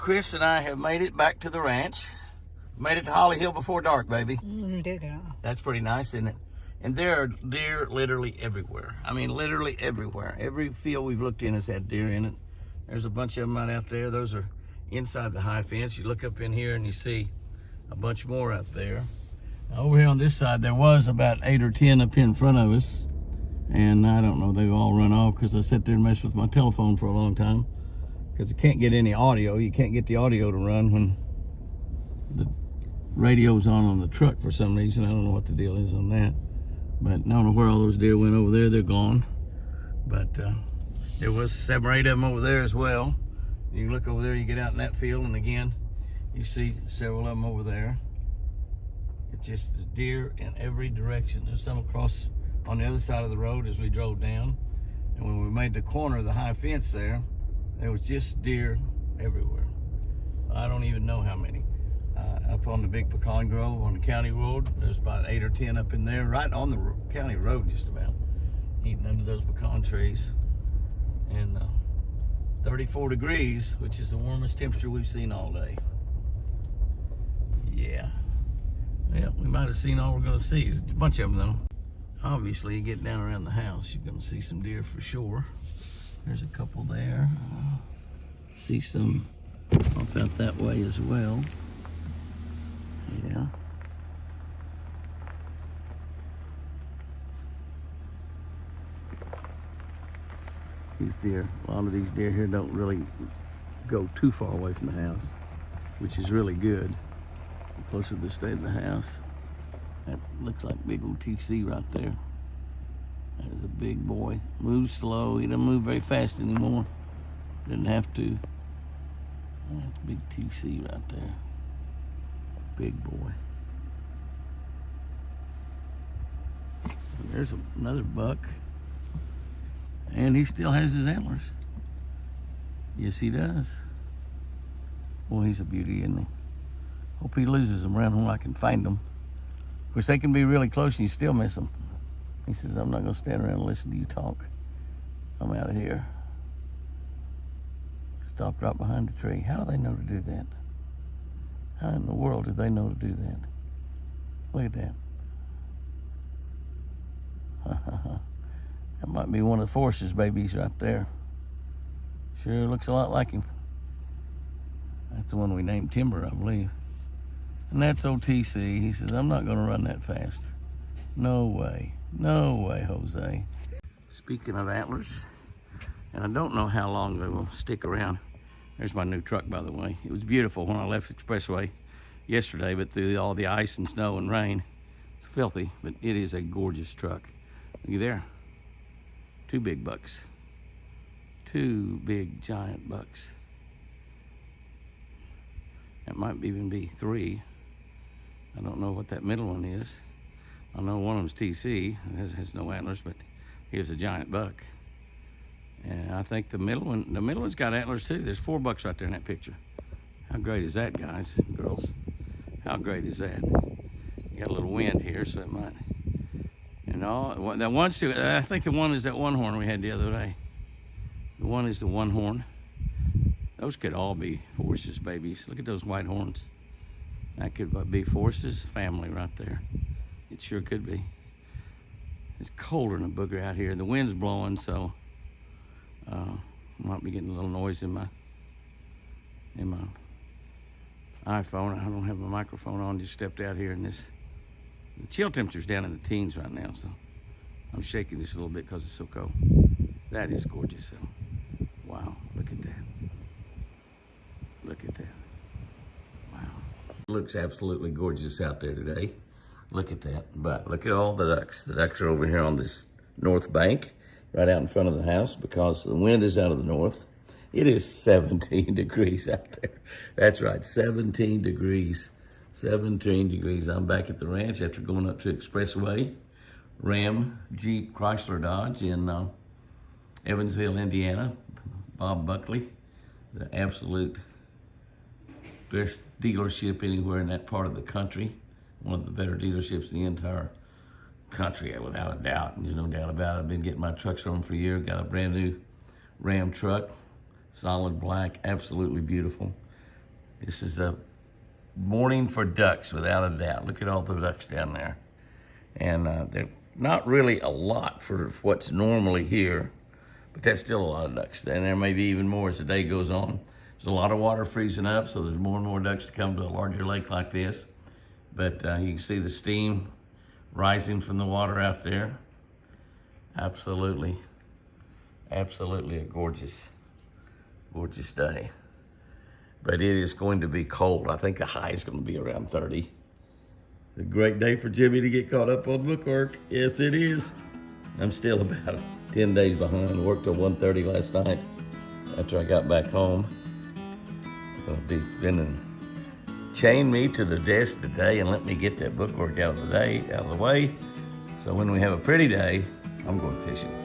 Chris and I have made it back to the ranch. Made it to Holly Hill before dark, baby. That's pretty nice, isn't it? And there are deer literally everywhere. I mean, literally everywhere. Every field we've looked in has had deer in it. There's a bunch of them right out there. Those are inside the high fence. You look up in here and you see a bunch more out there. Now, over here on this side, there was about 8 or 10 up here in front of us. And I don't know, they've all run off because I sat there and messed with my telephone for a long time. Because I can't get any audio. You can't get the audio to run when the radio's on the truck for some reason. I don't know what the deal is on that. But I don't know where all those deer went over there. They're gone. But there was 7 or 8 of them over there as well. You look over there, you get out in that field, and again, you see several of them over there. It's just the deer in every direction. There's some across on the other side of the road as we drove down. And when we made the corner of the high fence there was just deer everywhere. I don't even know how many. Up on the big pecan grove on the county road, there's about 8 or 10 up in there, right on the county road just about, eating under those pecan trees. And 34 degrees, which is the warmest temperature we've seen all day. Yeah. Well, we might have seen all we're going to see. A bunch of them, though. Obviously, you get down around the house, you're going to see some deer for sure. There's a couple there. See some off out that way as well. Yeah. These deer, a lot of these deer here don't really go too far away from the house, which is really good. The closer they stay to the house. That looks like big old TC right there. That is a big boy. Moves slow. He doesn't move very fast anymore. Didn't have to. That's big TC right there. Big boy. And there's another buck. And he still has his antlers. Yes, he does. Boy, he's a beauty, isn't he? Hope he loses them around when I can find them. Of course, they can be really close and you still miss them. He says, I'm not going to stand around and listen to you talk. I'm out of here. Stopped right behind the tree. How do they know to do that? How in the world do they know to do that? Look at that. That might be one of Forrest's babies right there. Sure looks a lot like him. That's the one we named Timber, I believe. And that's old TC. He says, I'm not going to run that fast. No way. No way, Jose. Speaking of antlers, and I don't know how long they will stick around. There's my new truck, by the way. It was beautiful when I left the expressway yesterday, but through all the ice and snow and rain, it's filthy, but it is a gorgeous truck. Look there. 2 big bucks. 2 big giant bucks. That might even be 3. I don't know what that middle one is. I know one of them's TC. It has no antlers, but here's a giant buck. And I think the middle one's got antlers too. There's 4 bucks right there in that picture. How great is that, guys and girls? How great is that? You got a little wind here, so it might. And all that one's too. I think the one is that one horn we had the other day. The one is the one horn. Those could all be Forrest's babies. Look at those white horns. That could be Forrest's family right there. It sure could be. It's colder than a booger out here. The wind's blowing, so might be getting a little noise in my iPhone. I don't have my microphone on. Just stepped out here, and the chill temperature's down in the teens right now, so I'm shaking this a little bit because it's so cold. That is gorgeous, though. Wow, look at that. Look at that. Wow. Looks absolutely gorgeous out there today. Look at that. But look at all the ducks. The ducks are over here on this north bank, right out in front of the house, because the wind is out of the north. It is 17 degrees out there. That's right, 17 degrees. 17 degrees. I'm back at the ranch after going up to Expressway, Ram, Jeep, Chrysler, Dodge in Evansville, Indiana. Bob Buckley, the absolute best dealership anywhere in that part of the country. One of the better dealerships in the entire country, without a doubt. There's no doubt about it. I've been getting my trucks from them for a year. Got a brand new Ram truck, solid black, absolutely beautiful. This is a morning for ducks, without a doubt. Look at all the ducks down there. And they're not really a lot for what's normally here, but that's still a lot of ducks. And there may be even more as the day goes on. There's a lot of water freezing up, so there's more and more ducks to come to a larger lake like this. But you can see the steam rising from the water out there. Absolutely, absolutely a gorgeous, gorgeous day. But it is going to be cold. I think the high is going to be around 30. A great day for Jimmy to get caught up on bookwork. Yes, it is. I'm still about 10 days behind. Worked till 1:30 last night after I got back home. Gonna be spending, chain me to the desk today and let me get that bookwork out of the way. So when we have a pretty day, I'm going fishing.